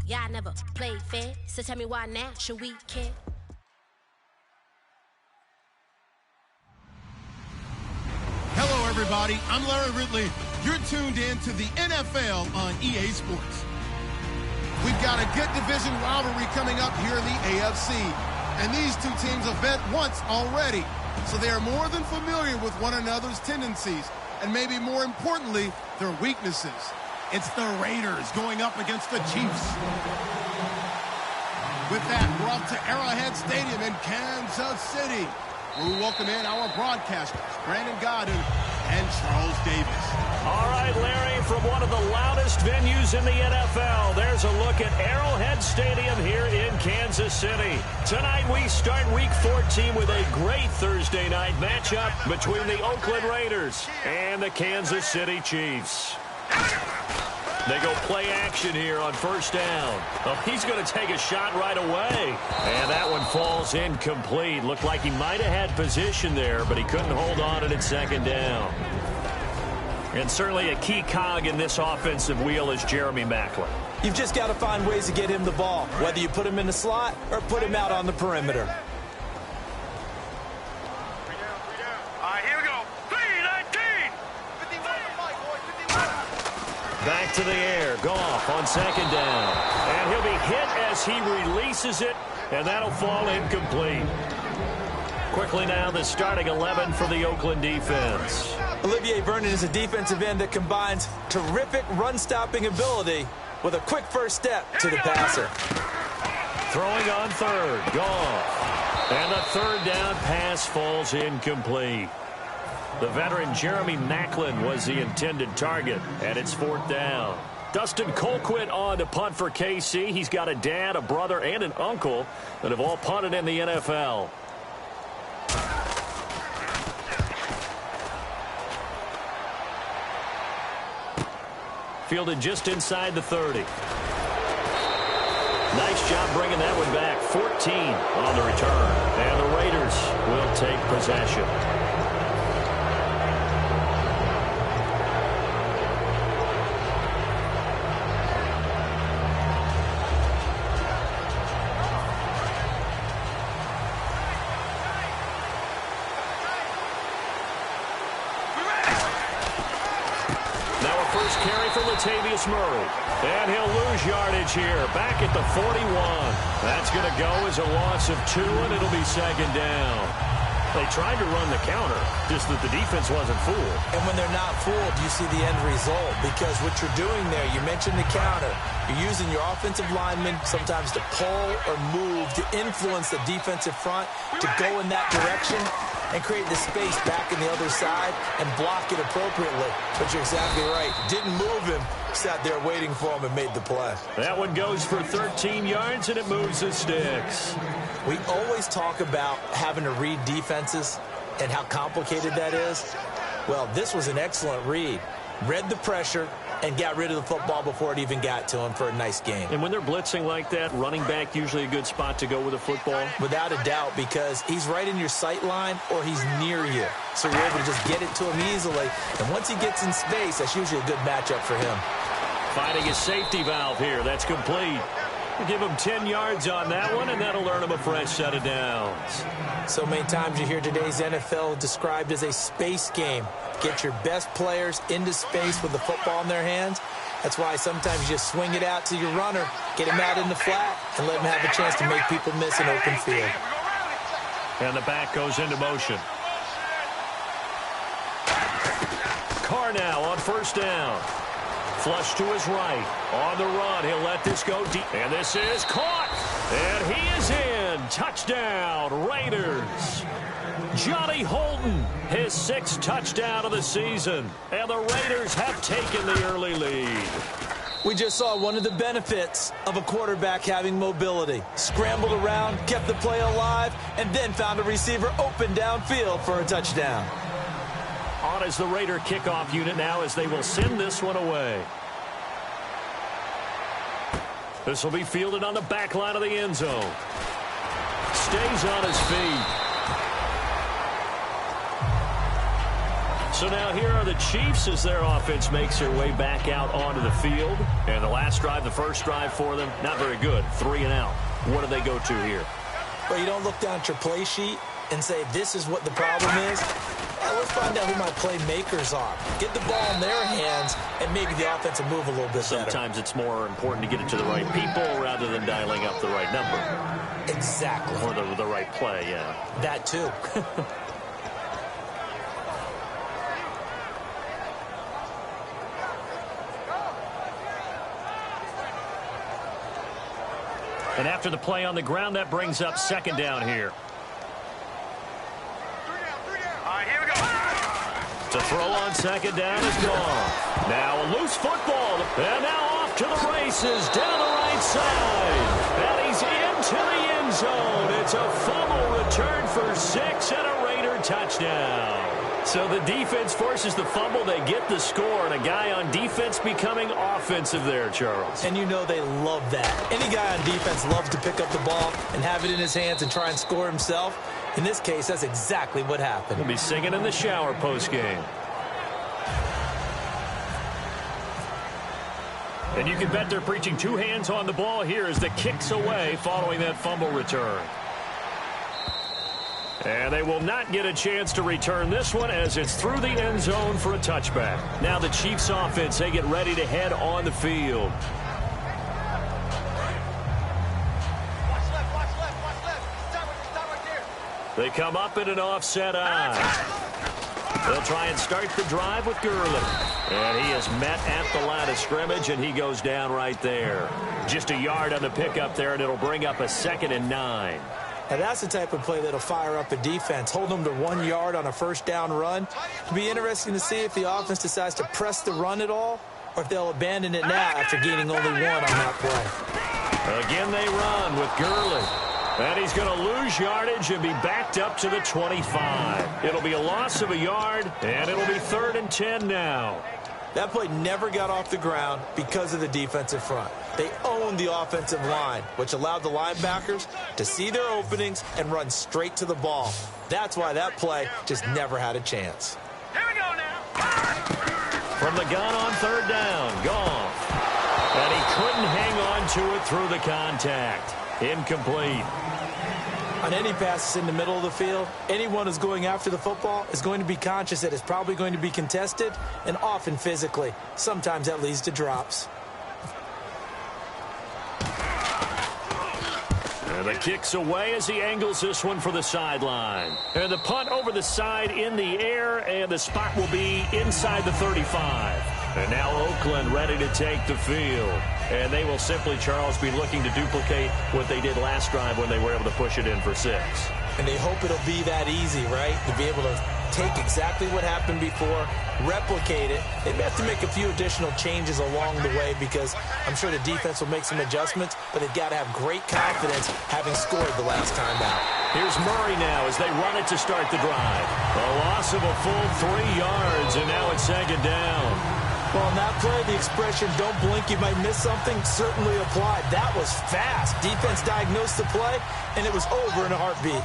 Yeah, I never played fair, so tell me why now should we care? Hello, everybody. I'm Larry Ridley. You're tuned in to the NFL on EA Sports. We've got a good division rivalry coming up here in the AFC. And these two teams have met once already. So they are more than familiar with one another's tendencies. And maybe more importantly, their weaknesses. It's the Raiders going up against the Chiefs. With that, we're off to Arrowhead Stadium in Kansas City. We welcome in our broadcasters, Brandon Godden and Charles Davis. All right, Larry, from one of the loudest venues in the NFL, there's a look at Arrowhead Stadium here in Kansas City. Tonight we start Week 14 with a great Thursday night matchup between the Oakland Raiders and the Kansas City Chiefs. They go play action here on first down. Oh, he's going to take a shot right away. And that one falls incomplete. Looked like he might have had position there, but he couldn't hold on to it at second down. And certainly a key cog in this offensive wheel is Jeremy Maclin. You've just got to find ways to get him the ball, whether you put him in the slot or put him out on the perimeter. Here we go. 3-19. Back to the air. Goff on second down. And he'll be hit as he releases it, and that'll fall incomplete. Quickly now, the starting 11 for the Oakland defense. Olivier Vernon is a defensive end that combines terrific run-stopping ability with a quick first step to the passer. Throwing on third. Goff. And the third down pass falls incomplete. The veteran Jeremy Maclin was the intended target, and it's fourth down. Dustin Colquitt on to punt for KC. He's got a dad, a brother, and an uncle that have all punted in the NFL. Fielded just inside the 30. Nice job bringing that one back. 14 on the return. And the Raiders will take possession. Latavius Murray. And he'll lose yardage here. Back at the 41. That's going to go as a loss of 2, and it'll be second down. They tried to run the counter, just that the defense wasn't fooled. And when they're not fooled, you see the end result. Because what you're doing there, you mentioned the counter. You're using your offensive linemen sometimes to pull or move to influence the defensive front to go in that direction and create the space back in the other side and block it appropriately. But you're exactly right. Didn't move him. Sat there waiting for him and made the play. That one goes for 13 yards, and it moves the sticks. We always talk about having to read defenses and how complicated that is. Well, this was an excellent read. Read the pressure and got rid of the football before it even got to him for a nice game. And when they're blitzing like that, running back usually a good spot to go with a football? Without a doubt, because he's right in your sight line or he's near you. So you're able to just get it to him easily. And once he gets in space, that's usually a good matchup for him. Finding a safety valve here. That's complete. We'll give him 10 yards on that one, and that'll earn him a fresh set of downs. So many times you hear today's NFL described as a space game. Get your best players into space with the football in their hands. That's why sometimes you just swing it out to your runner, get him out in the flat, and let him have a chance to make people miss an open field. And the back goes into motion. Carr now on first down. Flush to his right. On the run, he'll let this go deep. And this is caught. And he is in. Touchdown, Raiders. Johnny Holton, his 6th touchdown of the season. And the Raiders have taken the early lead. We just saw one of the benefits of a quarterback having mobility. Scrambled around, kept the play alive, and then found a receiver open downfield for a touchdown. On as the Raider kickoff unit now as they will send this one away. This will be fielded on the back line of the end zone. Stays on his feet. So now here are the Chiefs as their offense makes their way back out onto the field. And the last drive, the first drive for them, not very good. 3 and out. What do they go to here? Well, you don't look down at your play sheet and say, this is what the problem is. Let's find out who my playmakers are. Get the ball in their hands, and maybe the offense will move a little bit better. Sometimes it's more important to get it to the right people rather than dialing up the right number. Exactly. Or the right play, yeah. That too. And after the play on the ground, that brings up second down here. Here we go. To throw on second down is gone. Now a loose football. And now off to the races down the right side. And he's into the end zone. It's a fumble return for 6 and a Raider touchdown. So the defense forces the fumble. They get the score, and a guy on defense becoming offensive there, Charles. And you know they love that. Any guy on defense loves to pick up the ball and have it in his hands and try and score himself. In this case, that's exactly what happened. He'll be singing in the shower post-game. And you can bet they're preaching 2 hands on the ball here as the kick's away following that fumble return. And they will not get a chance to return this one as it's through the end zone for a touchback. Now the Chiefs offense, they get ready to head on the field. They come up in an offset eye. They'll try and start the drive with Gurley. And he is met at the line of scrimmage, and he goes down right there. Just a yard on the pickup there, and it'll bring up a 2nd and 9. Now that's the type of play that'll fire up a defense. Hold them to 1 yard on a first down run. It'll be interesting to see if the offense decides to press the run at all, or if they'll abandon it now after gaining only 1 on that play. Again, they run with Gurley. And he's going to lose yardage and be backed up to the 25. It'll be a loss of a yard, and it'll be 3rd and 10 now. That play never got off the ground because of the defensive front. They owned the offensive line, which allowed the linebackers to see their openings and run straight to the ball. That's why that play just never had a chance. Here we go now. From the gun on 3rd down, Goff. And he couldn't hang on to it through the contact. Incomplete. On any passes in the middle of the field, anyone who's going after the football is going to be conscious that it's probably going to be contested, and often physically. Sometimes that leads to drops. And the kick's away as he angles this one for the sideline. And the punt over the side in the air, and the spot will be inside the 35. And now Oakland ready to take the field. And they will simply, Charles, be looking to duplicate what they did last drive when they were able to push it in for 6. And they hope it'll be that easy, right? To be able to take exactly what happened before, replicate it. They may have to make a few additional changes along the way because I'm sure the defense will make some adjustments, but they've got to have great confidence having scored the last time out. Here's Murray now as they run it to start the drive. A loss of a full 3 yards, and now it's 2nd down. Well, on that play, the expression, don't blink, you might miss something, certainly applied. That was fast. Defense diagnosed the play, and it was over in a heartbeat.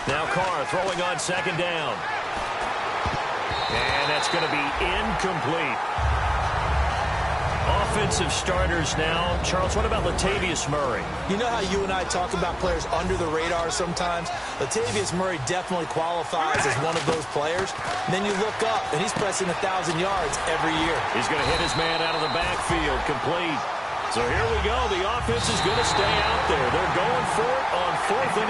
Now Carr throwing on 2nd down. And that's going to be incomplete. Offensive starters now. Charles, what about Latavius Murray? You know how you and I talk about players under the radar sometimes? Latavius Murray definitely qualifies as one of those players. And then you look up, and he's pressing 1,000 yards every year. He's going to hit his man out of the backfield, complete. So here we go. The offense is going to stay out there. They're going for it on 4th and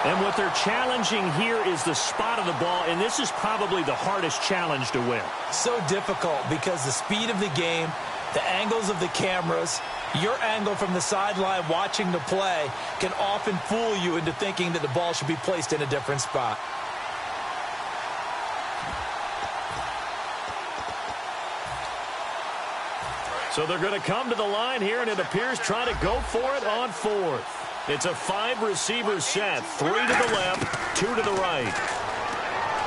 8. And what they're challenging here is the spot of the ball, and this is probably the hardest challenge to win. So difficult because the speed of the game, the angles of the cameras, your angle from the sideline watching the play can often fool you into thinking that the ball should be placed in a different spot. So they're going to come to the line here, and it appears trying to go for it on 4th. It's a 5-receiver set, 3 to the left, 2 to the right.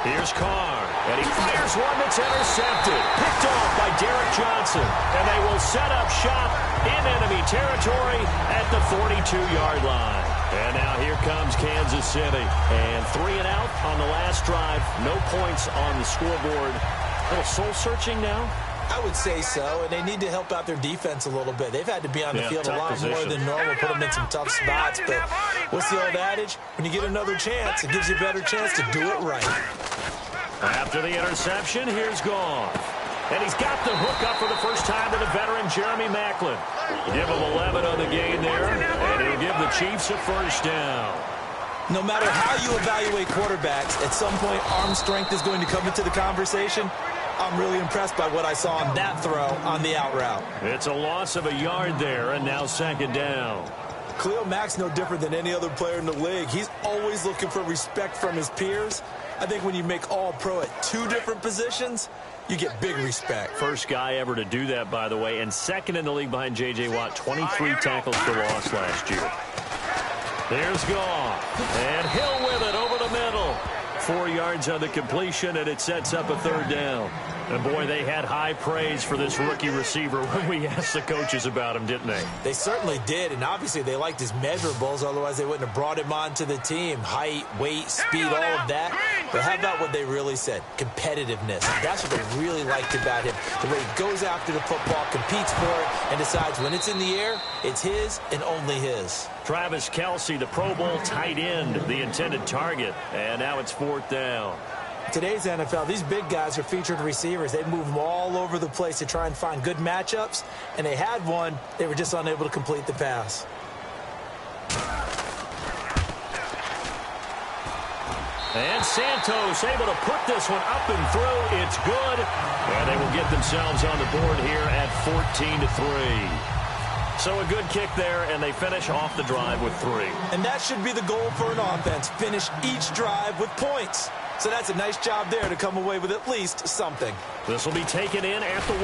Here's Carr, and he fires one that's intercepted. Picked off by Derek Johnson, and they will set up shop in enemy territory at the 42-yard line. And now here comes Kansas City. And 3 and out on the last drive. No points on the scoreboard. A little soul-searching now? I would say so, and they need to help out their defense a little bit. They've had to be on the field a lot more than normal, put them in some tough spots. But what's the old adage? When you get another chance, it gives you a better chance to do it right. After the interception, here's Goff. And he's got the hook up for the first time to the veteran Jeremy Maclin. Give him 11 on the game there, and he'll give the Chiefs a first down. No matter how you evaluate quarterbacks, at some point arm strength is going to come into the conversation. I'm really impressed by what I saw on that throw on the out route. It's a loss of a yard there, and now second down. Khalil Mack's no different than any other player in the league. He's always looking for respect from his peers. I think when you make all-pro at 2 different positions, you get big respect. First guy ever to do that, by the way, and second in the league behind J.J. Watt, 23 tackles for loss last year. There's Goff, and Hill with it over the middle. 4 yards on the completion, and it sets up a third down. And, boy, they had high praise for this rookie receiver when we asked the coaches about him, didn't they? They certainly did, and obviously they liked his measurables. Otherwise, they wouldn't have brought him onto the team. Height, weight, speed, all of that. But how about what they really said? Competitiveness. That's what they really liked about him. The way he goes after the football, competes for it, and decides when it's in the air, it's his and only his. Travis Kelce, the Pro Bowl tight end, the intended target. And now it's 4th down. Today's NFL, these big guys are featured receivers. They move them all over the place to try and find good matchups, and they had one. They were just unable to complete the pass. And Santos able to put this one up and through. It's good. And they will get themselves on the board here at 14-3. So a good kick there, and they finish off the drive with 3. And that should be the goal for an offense. Finish each drive with points. So that's a nice job there to come away with at least something. This will be taken in at the 1.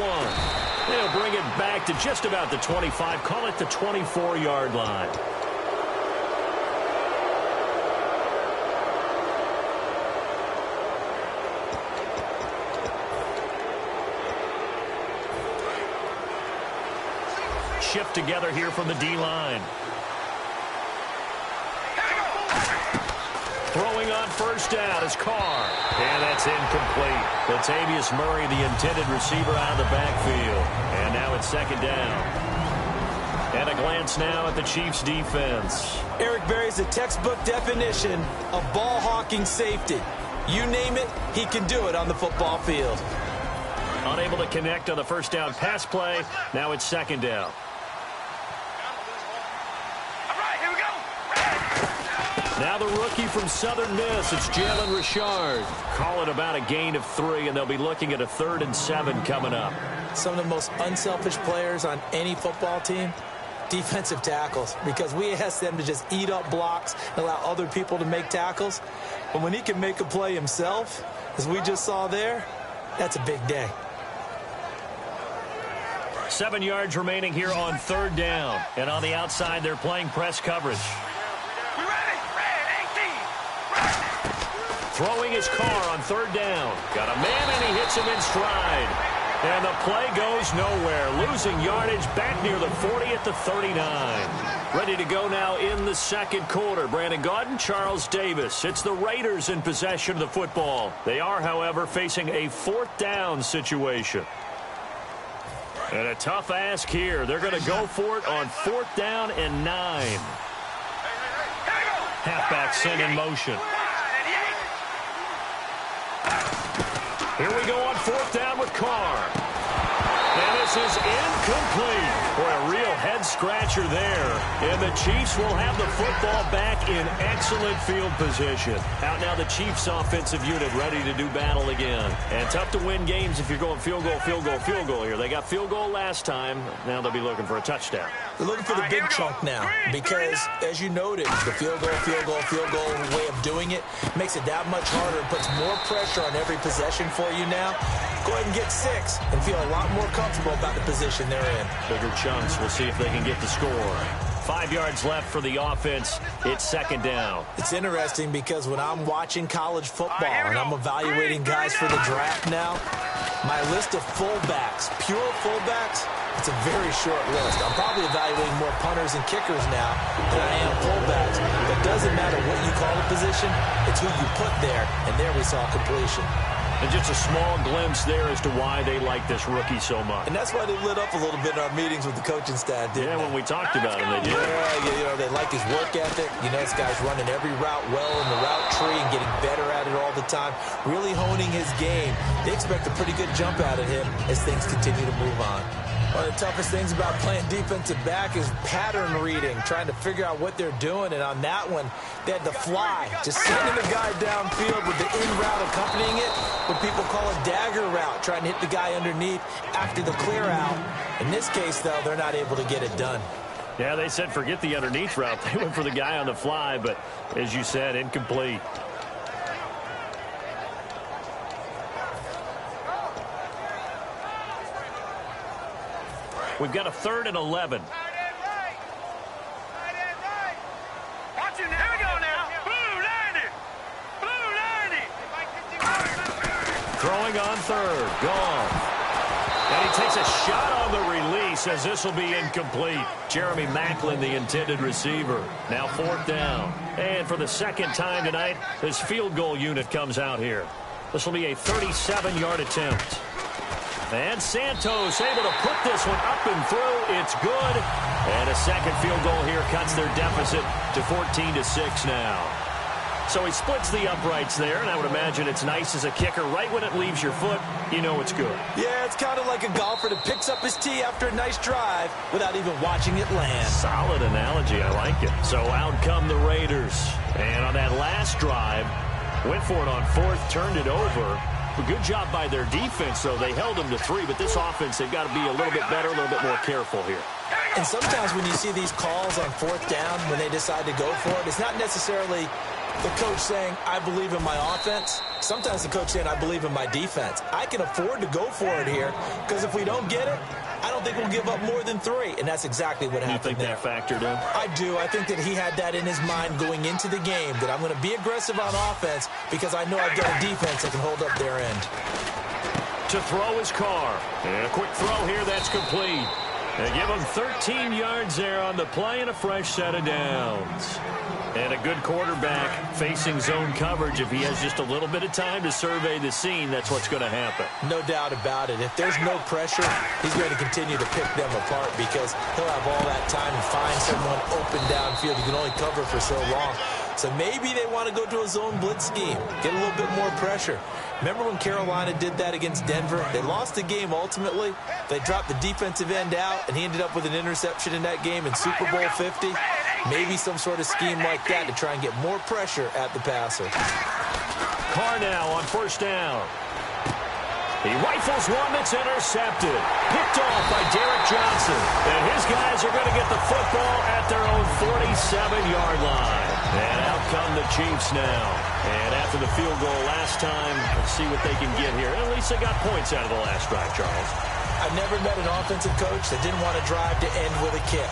They'll bring it back to just about the 25. Call it the 24-yard line. Shift together here from the D-line. Throwing on first down is Carr. And that's incomplete. Latavius Murray, the intended receiver, out of the backfield. And now it's second down. And a glance now at the Chiefs' defense. Eric Berry's a textbook definition of ball-hawking safety. You name it, he can do it on the football field. Unable to connect on the first down pass play. Now it's second down. Now the rookie from Southern Miss, it's Jalen Richard. Call it about a gain of 3, and they'll be looking at a 3rd and 7 coming up. Some of the most unselfish players on any football team, defensive tackles, because we ask them to just eat up blocks and allow other people to make tackles. But when he can make a play himself, as we just saw there, that's a big day. 7 yards remaining here on 3rd down. And on the outside, they're playing press coverage. Throwing his Carr on 3rd down. Got a man, and he hits him in stride. And the play goes nowhere. Losing yardage back near the 40 at the 39. Ready to go now in the second quarter. Brandon Gaudin, Charles Davis. It's the Raiders in possession of the football. They are, however, facing a 4th down situation. And a tough ask here. They're going to go for it on 4th down and 9. Halfback sent in motion. Here we go on 4th down with Carr. And this is incomplete. Boy, a real head-scratcher there. And the Chiefs will have the football back in excellent field position. Out now the Chiefs' offensive unit ready to do battle again. And tough to win games if you're going field goal, field goal, field goal here. They got field goal last time. Now they'll be looking for a touchdown. They're looking for the big chunk now because, as you noted, the field goal way of doing it makes it that much harder and puts more pressure on every possession for you now. Go ahead and get 6 and feel a lot more comfortable about the position they're in. Bigger chunks. We'll see if they can get the score. 5 yards left for the offense. It's second down. It's interesting because when I'm watching college football and I'm evaluating guys for the draft now, my list of fullbacks, pure fullbacks, It's a very short list. I'm probably evaluating more punters and kickers now than I am fullbacks. But it doesn't matter what you call a position, it's who you put there, and there we saw completion. And just a small glimpse there as to why they like this rookie so much. And that's why they lit up a little bit in our meetings with the coaching staff, didn't they? When we talked about him, they did. Yeah, they like his work ethic. You know, this guy's running every route well in the route tree and getting better at it all the time, really honing his game. They expect a pretty good jump out of him as things continue to move on. One of the toughest things about playing defensive back is pattern reading, trying to figure out what they're doing. And on that one, they had to fly, just sending the guy downfield with the in route accompanying it, what people call a dagger route, trying to hit the guy underneath after the clear out. In this case, though, they're not able to get it done. Yeah, they said forget the underneath route. They went for the guy on the fly, but as you said, incomplete. We've got a 3rd and 11. Watch it now. Here we go now. Blue 90. Blue 90. Throwing on 3rd. Gone. And he takes a shot on the release as this will be incomplete. Jeremy Macklin, the intended receiver. Now 4th down. And for the second time tonight, this field goal unit comes out here. This will be a 37-yard attempt. And Santos able to put this one up and through. It's good. And a second field goal here cuts their deficit to 14-6 now. So he splits the uprights there, and I would imagine it's nice as a kicker. Right when it leaves your foot, you know it's good. Yeah, it's kind of like a golfer that picks up his tee after a nice drive without even watching it land. Solid analogy. I like it. So out come the Raiders. And on that last drive, went for it on 4th, turned it over. A good job by their defense, though. They held them to 3, but this offense, they've got to be a little bit better, a little bit more careful here. And sometimes when you see these calls on 4th down, when they decide to go for it, it's not necessarily the coach saying, I believe in my offense. Sometimes the coach saying, I believe in my defense. I can afford to go for it here, because if we don't get it, I don't think we'll give up more than 3, and that's exactly what happened there. You think that factored in? I do. I think that he had that in his mind going into the game, that I'm going to be aggressive on offense because I know I've got a defense that can hold up their end. To throw his car. And a quick throw here, that's complete. They give him 13 yards there on the play and a fresh set of downs. And a good quarterback facing zone coverage. If he has just a little bit of time to survey the scene, that's what's going to happen. No doubt about it. If there's no pressure, he's going to continue to pick them apart because he'll have all that time to find someone open downfield. You can only cover for so long. So maybe they want to go to a zone blitz scheme, get a little bit more pressure. Remember when Carolina did that against Denver? They lost the game ultimately. They dropped the defensive end out, and he ended up with an interception in that game in Super Bowl 50. Maybe some sort of scheme like that to try and get more pressure at the passer. Carr now on 1st down. He rifles one that's intercepted. Picked off by Derek Johnson. And his guys are going to get the football at their own 47-yard line. And out come the Chiefs now. And after the field goal last time, let's see what they can get here. At least they got points out of the last drive, Charles. I've never met an offensive coach that didn't want to drive to end with a kick.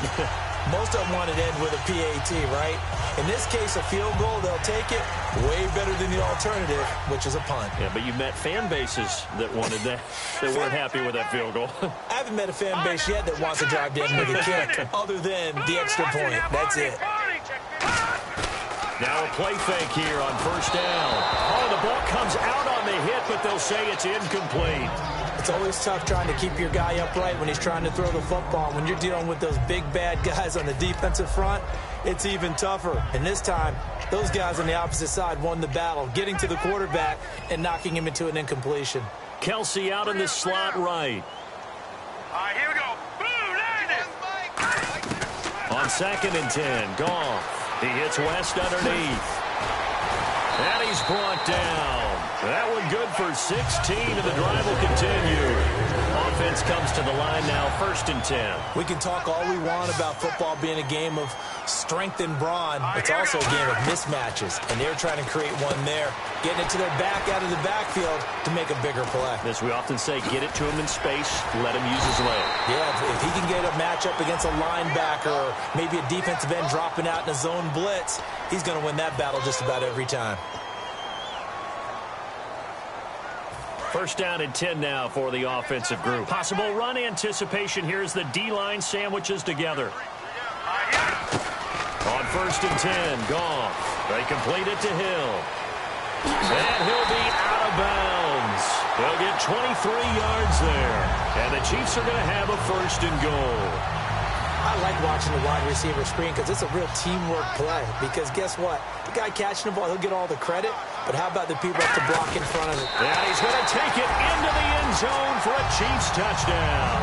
Most of them want it to end with a PAT, right? In this case, a field goal, they'll take it way better than the alternative, which is a punt. Yeah, but you met fan bases that wanted that, that weren't happy with that field goal. I haven't met a fan base yet that wants to drive to end with a kick, other than the extra point. That's it. Now a play fake here on 1st down. Oh, the ball comes out on the hit, but they'll say it's incomplete. It's always tough trying to keep your guy upright when he's trying to throw the football. When you're dealing with those big, bad guys on the defensive front, it's even tougher. And this time, those guys on the opposite side won the battle, getting to the quarterback and knocking him into an incompletion. Kelsey out in the slot right. All right, here we go. Blue 90. On 2nd and 10, Goff. He hits West underneath. And he's brought down. That one good for 16, and the drive will continue. Offense comes to the line now, 1st and 10. We can talk all we want about football being a game of strength and brawn. It's also a game of mismatches, and they're trying to create one there, getting it to their back out of the backfield to make a bigger play. As we often say, get it to him in space, let him use his leg. Yeah, if he can get a matchup against a linebacker or maybe a defensive end dropping out in a zone blitz, he's going to win that battle just about every time. First down and 10 now for the offensive group. Possible run anticipation here as the D-line sandwiches together. On first and 10, Goff. They complete it to Hill. And he'll be out of bounds. They'll get 23 yards there. And the Chiefs are going to have a first and goal. I like watching the wide receiver screen because it's a real teamwork play. Because guess what? The guy catching the ball, he'll get all the credit. But how about the people up to block in front of it? And he's going to take it into the end zone for a Chiefs touchdown.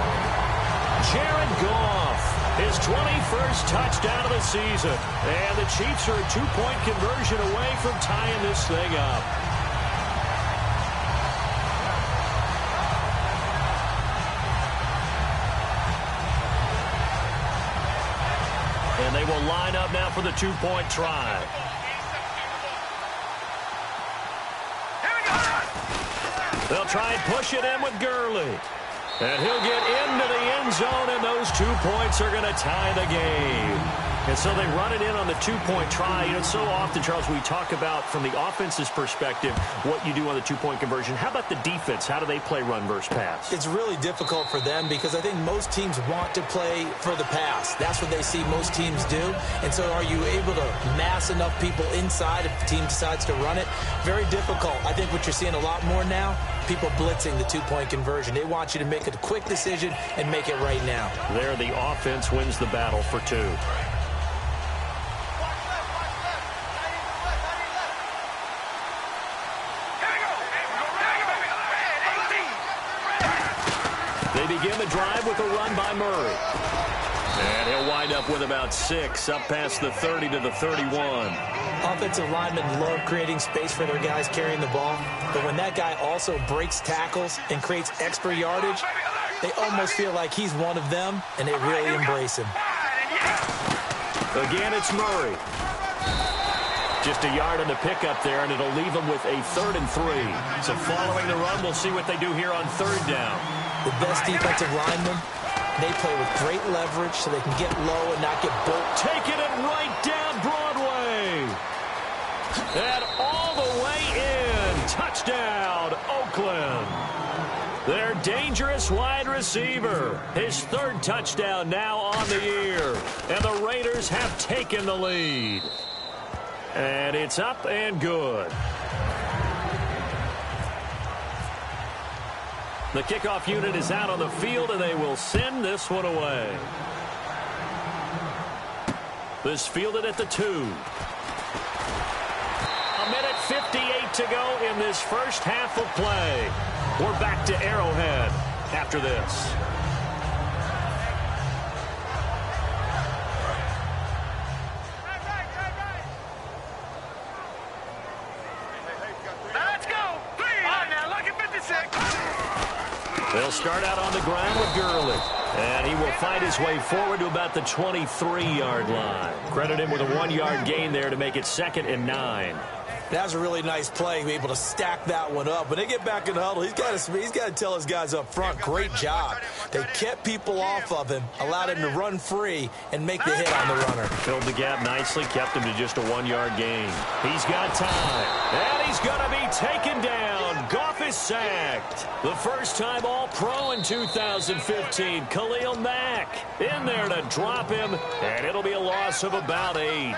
Jared Goff, his 21st touchdown of the season. And the Chiefs are a two-point conversion away from tying this thing up. And they will line up now for the two-point try. They'll try and push it in with Gurley. And he'll get into the end zone, and those 2 points are going to tie the game. And so they run it in on the two-point try. You know, so often, Charles, we talk about, from the offense's perspective, what you do on the two-point conversion. How about the defense? How do they play run versus pass? It's really difficult for them because I think most teams want to play for the pass. That's what they see most teams do. And so are you able to mass enough people inside if the team decides to run it? Very difficult. I think what you're seeing a lot more now, people blitzing the two-point conversion. They want you to make a quick decision and make it right now. There, the offense wins the battle for two. They begin the drive with a run by Murray. And he'll wind up with about 6, up past the 30 to the 31. Offensive linemen love creating space for their guys carrying the ball. But when that guy also breaks tackles and creates extra yardage, they almost feel like he's one of them, and they really embrace him. Again, it's Murray. Just a yard on the pickup there, and it'll leave them with a 3rd and 3. So following the run, we'll see what they do here on 3rd down. The best defensive linemen, they play with great leverage so they can get low and not get bulked. Taking it right down Broadway. And all the way in. Touchdown, Oakland. Their dangerous wide receiver. His 3rd touchdown now on the year. And the Raiders have taken the lead. And it's up and good. The kickoff unit is out on the field, and they will send this one away. This fielded at the 2. 1:58 to go in this first half of play. We're back to Arrowhead after this. They'll start out on the ground with Gurley. And he will fight his way forward to about the 23-yard line. Credit him with a 1-yard gain there to make it 2nd and 9. That was a really nice play, be able to stack that one up. When they get back in the huddle, he's got to tell his guys up front, great job. They kept people off of him, allowed him to run free and make the hit on the runner. Filled the gap nicely, kept him to just a 1-yard gain. He's got time, and he's going to be taken down. Goff is sacked. The first time All-Pro in 2015, Khalil Mack in there to drop him, and it'll be a loss of about 8.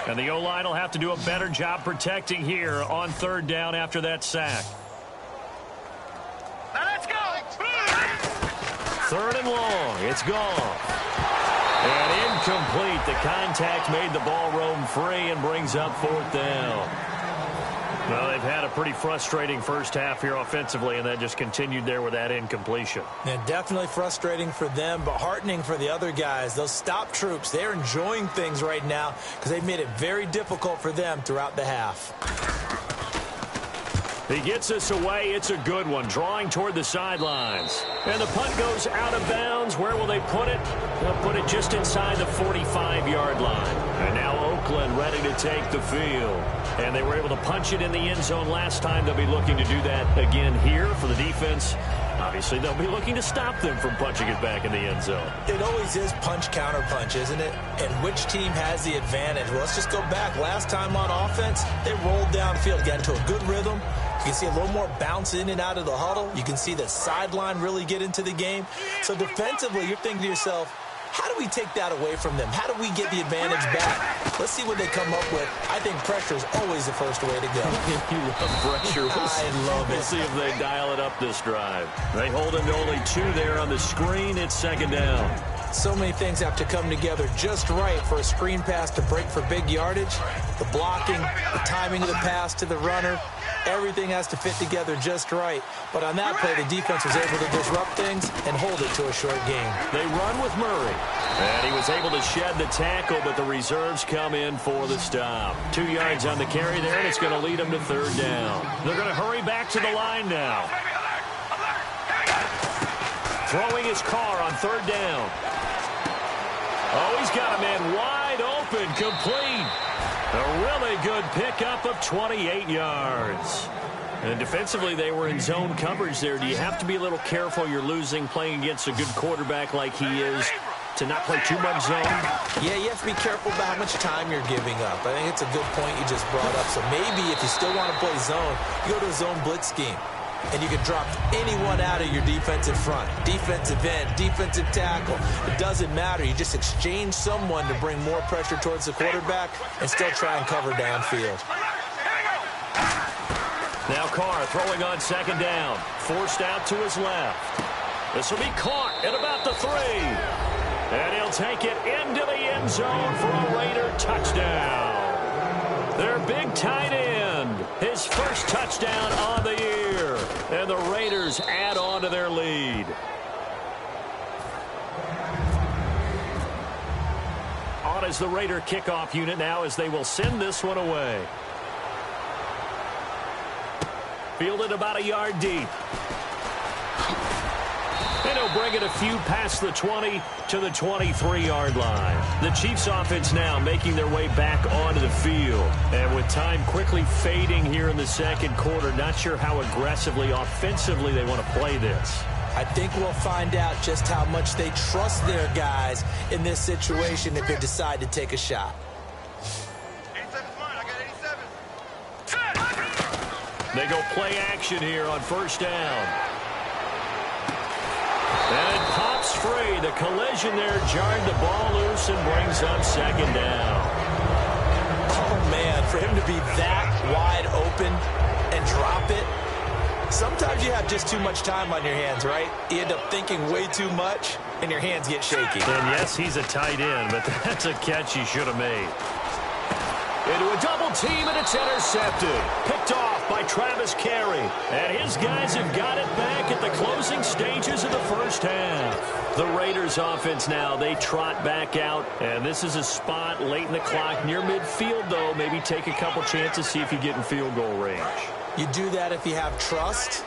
And the O-line will have to do a better job protecting here on 3rd down after that sack. Now let's go. 3rd and long. It's gone. And incomplete. The contact made the ball roam free and brings up 4th down. Well, they've had a pretty frustrating first half here offensively, and that just continued there with that incompletion. Yeah, definitely frustrating for them, but heartening for the other guys. Those stop troops, they're enjoying things right now because they've made it very difficult for them throughout the half. He gets us away. It's a good one, drawing toward the sidelines. And the punt goes out of bounds. Where will they put it? They'll put it just inside the 45-yard line. And now Oakland ready to take the field. And they were able to punch it in the end zone last time. They'll be looking to do that again here for the defense. Obviously, they'll be looking to stop them from punching it back in the end zone. It always is punch-counter-punch, isn't it? And which team has the advantage? Well, let's just go back. Last time on offense, they rolled downfield, got into a good rhythm. You can see a little more bounce in and out of the huddle. You can see the sideline really get into the game. So defensively, you're thinking to yourself, how do we take that away from them? How do we get the advantage back? Let's see what they come up with. I think pressure is always the first way to go. You love pressure. I love it. We'll see if they dial it up this drive. They hold him to only 2 there on the screen. It's second down. So many things have to come together just right for a screen pass to break for big yardage. The blocking, the timing of the pass to the runner, everything has to fit together just right. But on that play, the defense was able to disrupt things and hold it to a short game. They run with Murray. And he was able to shed the tackle, but the reserves come in for the stop. 2 yards on the carry there, and it's going to lead them to third down. They're going to hurry back to the line now. Throwing his car on third down. Oh, he's got a man wide open, complete. A really good pickup of 28 yards. And defensively, they were in zone coverage there. Do you have to be a little careful? You're losing playing against a good quarterback like he is to not play too much zone? Yeah, you have to be careful about how much time you're giving up. I think it's a good point you just brought up. So maybe if you still want to play zone, you go to a zone blitz scheme. And you can drop anyone out of your defensive front. Defensive end, defensive tackle. It doesn't matter. You just exchange someone to bring more pressure towards the quarterback and still try and cover downfield. Now Carr throwing on second down. Forced out to his left. This will be caught at about the 3. And he'll take it into the end zone for a Raider touchdown. Their big tight end, his first touchdown on the year. And the Raiders add on to their lead. On is the Raider kickoff unit now as they will send this one away. Fielded about a yard deep. And he'll bring it a few past the 20 to the 23-yard line. The Chiefs offense now making their way back onto the field. And with time quickly fading here in the second quarter, not sure how aggressively, offensively they want to play this. I think we'll find out just how much they trust their guys in this situation if they decide to take a shot. 87's mine. I got 87. They go play action here on first down. And it pops free. The collision there jarred the ball loose and brings up second down. Oh, man, for him to be that wide open and drop it. Sometimes you have just too much time on your hands, right? You end up thinking way too much, and your hands get shaky. And yes, he's a tight end, but that's a catch he should have made. Into a double team, and it's intercepted. Picked off by Travis Carey. And his guys have got it back at the closing stages of the first half. The Raiders offense now, they trot back out. And this is a spot late in the clock near midfield, though. Maybe take a couple chances, see if you get in field goal range. You do that if you have trust.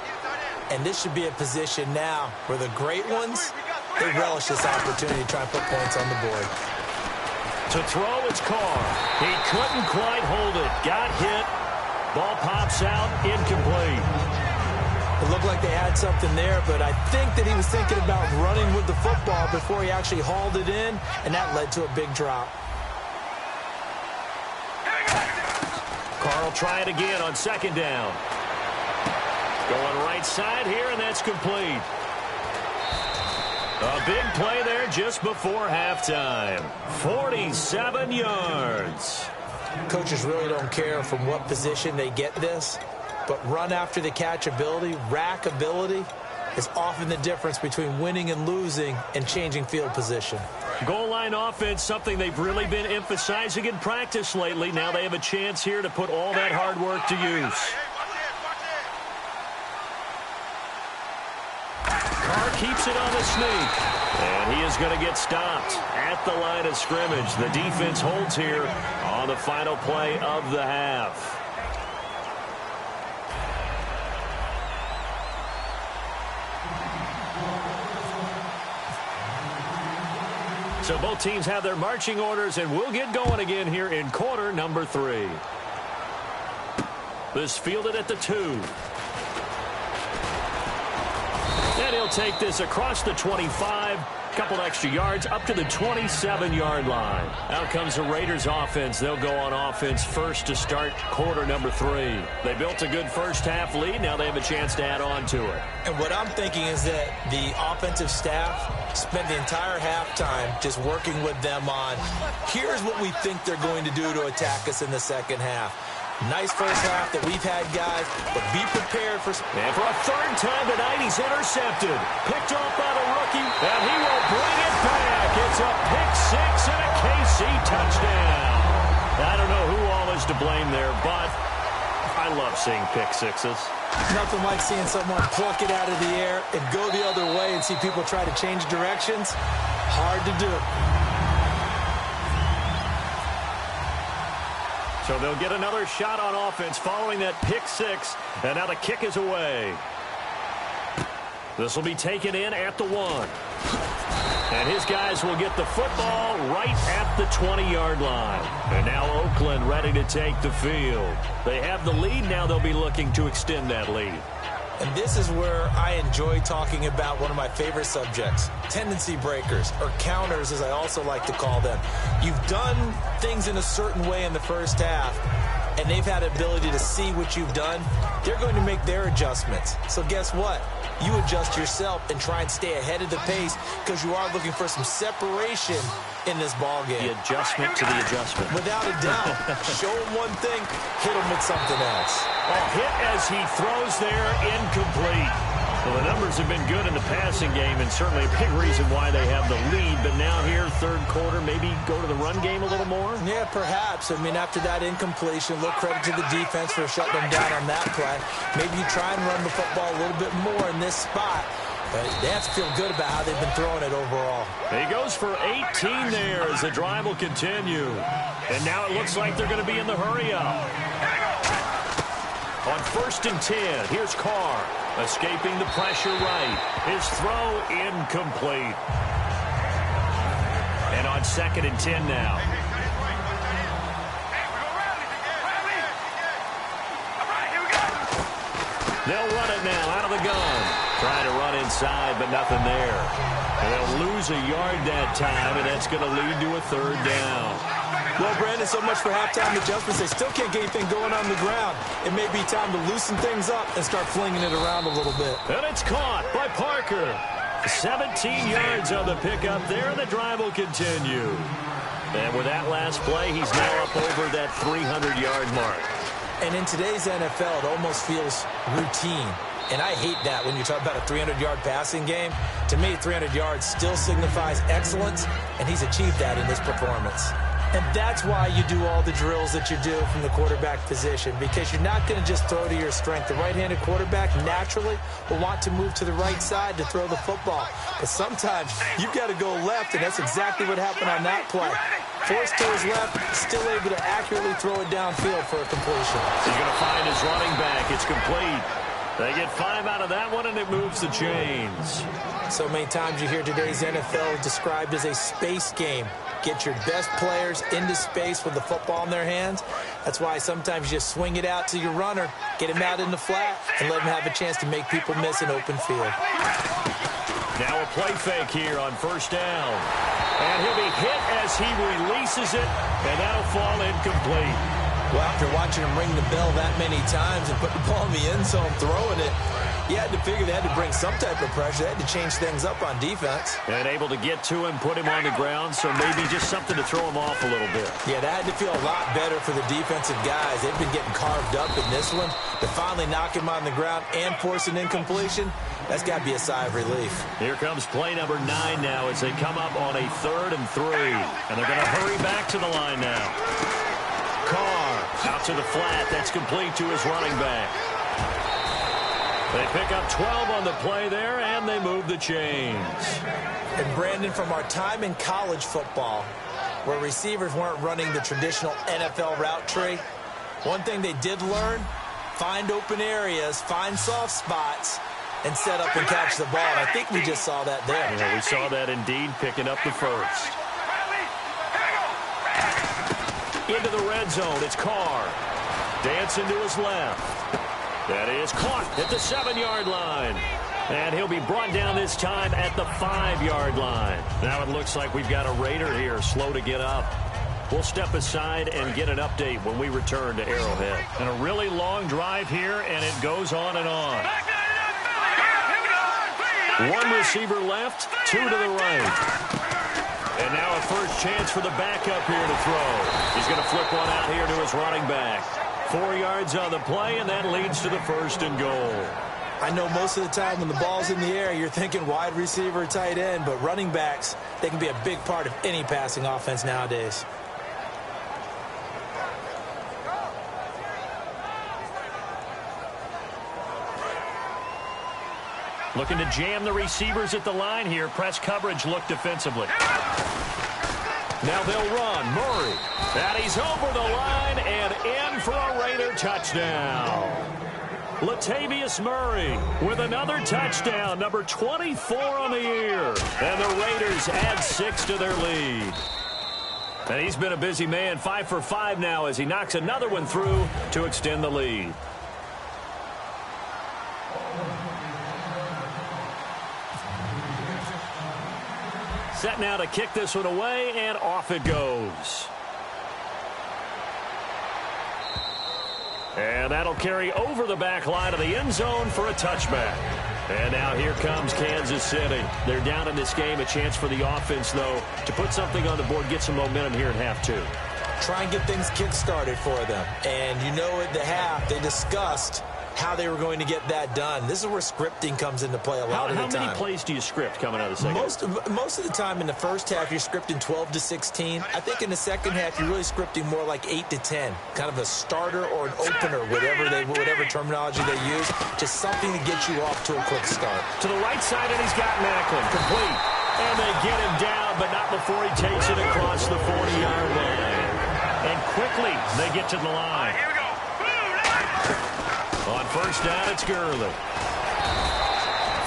And this should be a position now where the great ones, they relish this opportunity to try and put points on the board. To throw, it's Carr. He couldn't quite hold it. Got hit. Ball pops out. Incomplete. It looked like they had something there, but I think that he was thinking about running with the football before he actually hauled it in, and that led to a big drop. Carr will try it again on second down. Going right side here, and that's complete. A big play there just before halftime. 47 yards. Coaches really don't care from what position they get this, but run after the catch ability, rack ability, is often the difference between winning and losing and changing field position. Goal line offense, something they've really been emphasizing in practice lately. Now they have a chance here to put all that hard work to use. Carr keeps it on the sneak. And he is going to get stopped at the line of scrimmage. The defense holds here on the final play of the half. So both teams have their marching orders, and we'll get going again here in quarter number 3. This fielded at the 2. And he'll take this across the 25, a couple extra yards, up to the 27-yard line. Out comes the Raiders offense. They'll go on offense first to start quarter number 3. They built a good first-half lead. Now they have a chance to add on to it. And what I'm thinking is that the offensive staff spent the entire halftime just working with them on, here's what we think they're going to do to attack us in the second half. Nice first half that we've had, guys, but be prepared for... And for a third time tonight, he's intercepted. Picked off by the rookie, and he will bring it back. It's a pick six and a KC touchdown. I don't know who all is to blame there, but I love seeing pick sixes. Nothing like seeing someone pluck it out of the air and go the other way and see people try to change directions. Hard to do. So they'll get another shot on offense following that pick six, and now the kick is away. This will be taken in at the 1. And his guys will get the football right at the 20-yard line. And now Oakland ready to take the field. They have the lead. Now they'll be looking to extend that lead. And this is where I enjoy talking about one of my favorite subjects, tendency breakers, or counters as I also like to call them. You've done things in a certain way in the first half, and they've had the ability to see what you've done. They're going to make their adjustments. So guess what? You adjust yourself and try and stay ahead of the pace because you are looking for some separation in this ball game. The adjustment to the adjustment. Without a doubt. Show him one thing, hit him with something else. A hit as he throws there, incomplete. Well, the numbers have been good in the passing game, and certainly a big reason why they have the lead. But now here, third quarter, maybe go to the run game a little more? Yeah, perhaps. I mean, after that incompletion, a little credit to the defense for shutting them down on that play. Maybe you try and run the football a little bit more in this spot. But they have to feel good about how they've been throwing it overall. He goes for 18 there as the drive will continue. And now it looks like they're going to be in the hurry-up. On 1st and 10, here's Carr. Escaping the pressure right. His throw incomplete. And on 2nd and 10 now. They'll run it now out of the gun. Trying to run inside, but nothing there. And they'll lose a yard that time, and that's going to lead to a 3rd down. Well, Brandon, so much for halftime adjustments. They still can't get anything going on the ground. It may be time to loosen things up and start flinging it around a little bit. And it's caught by Parker. 17 yards on the pickup there, and the drive will continue. And with that last play, he's now up over that 300-yard mark. And in today's NFL, it almost feels routine. And I hate that when you talk about a 300-yard passing game. To me, 300 yards still signifies excellence, and he's achieved that in this performance. And that's why you do all the drills that you do from the quarterback position, because you're not going to just throw to your strength. The right-handed quarterback naturally will want to move to the right side to throw the football. But sometimes you've got to go left, and that's exactly what happened on that play. Forced to his left, still able to accurately throw it downfield for a completion. He's going to find his running back. It's complete. They get 5 out of that one, and it moves the chains. So many times you hear today's NFL described as a space game. Get your best players into space with the football in their hands. That's why sometimes you just swing it out to your runner, get him out in the flat, and let him have a chance to make people miss an open field. Now a play fake here on 1st down. And he'll be hit as he releases it, and that'll fall incomplete. Well, after watching him ring the bell that many times and put the ball in the end zone, throwing it, you had to figure they had to bring some type of pressure. They had to change things up on defense. And able to get to him, put him on the ground, so maybe just something to throw him off a little bit. Yeah, that had to feel a lot better for the defensive guys. They've been getting carved up in this one. To finally knock him on the ground and force an incompletion, that's got to be a sigh of relief. Here comes play number 9 now as they come up on a 3rd and 3. And they're going to hurry back to the line now. Carr out to the flat. That's complete to his running back. They pick up 12 on the play there, and they move the chains. And, Brandon, from our time in college football, where receivers weren't running the traditional NFL route tree, one thing they did learn, find open areas, find soft spots, and set up and catch the ball. And I think we just saw that there. Yeah, we saw that indeed, picking up the first. Into the red zone, it's Carr. Dancing to his left. That is caught at the 7-yard line. And he'll be brought down this time at the 5-yard line. Now it looks like we've got a Raider here, slow to get up. We'll step aside and get an update when we return to Arrowhead. And a really long drive here, and it goes on and on. One receiver left, 2 to the right. And now a first chance for the backup here to throw. He's going to flip one out here to his running back. 4 yards on the play, and that leads to the 1st and goal. I know most of the time when the ball's in the air, you're thinking wide receiver, tight end, but running backs, they can be a big part of any passing offense nowadays. Looking to jam the receivers at the line here. Press coverage look defensively. Now they'll run. Murray. And he's over the line and in for a Raider touchdown. Latavius Murray with another touchdown, number 24 on the year. And the Raiders add 6 to their lead. And he's been a busy man, 5 for 5 now as he knocks another one through to extend the lead. Set now to kick this one away, and off it goes. And that'll carry over the back line of the end zone for a touchback. And now here comes Kansas City. They're down in this game. A chance for the offense, though, to put something on the board, get some momentum here in half 2. Try and get things kick-started for them. And you know at the half, they discussed how they were going to get that done. This is where scripting comes into play a lot of the time. How many plays do you script coming out of the second? Most of the time in the first half, you're scripting 12 to 16. I think in the second half, you're really scripting more like 8 to 10. Kind of a starter or an opener, whatever terminology they use. Just something to get you off to a quick start. To the right side, and he's got Macklin. Complete. And they get him down, but not before he takes it across the 40-yard line. And quickly, they get to the line. Here we go. On first down, it's Gurley.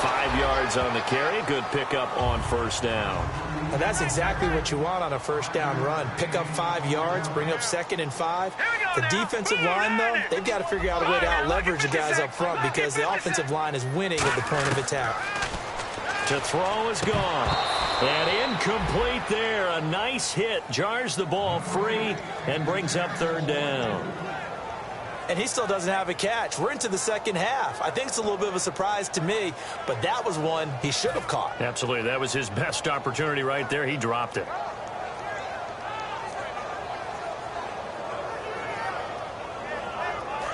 5 yards on the carry. Good pickup on first down. And that's exactly what you want on a first down run. Pick up 5 yards, bring up 2nd and 5. The defensive line, though, they've got to figure out a way to out-leverage the guys up front because the offensive line is winning at the point of attack. To throw is gone. And incomplete there. A nice hit. Jars the ball free and brings up 3rd down. And he still doesn't have a catch. We're into the second half. I think it's a little bit of a surprise to me, but that was one he should have caught. Absolutely. That was his best opportunity right there. He dropped it.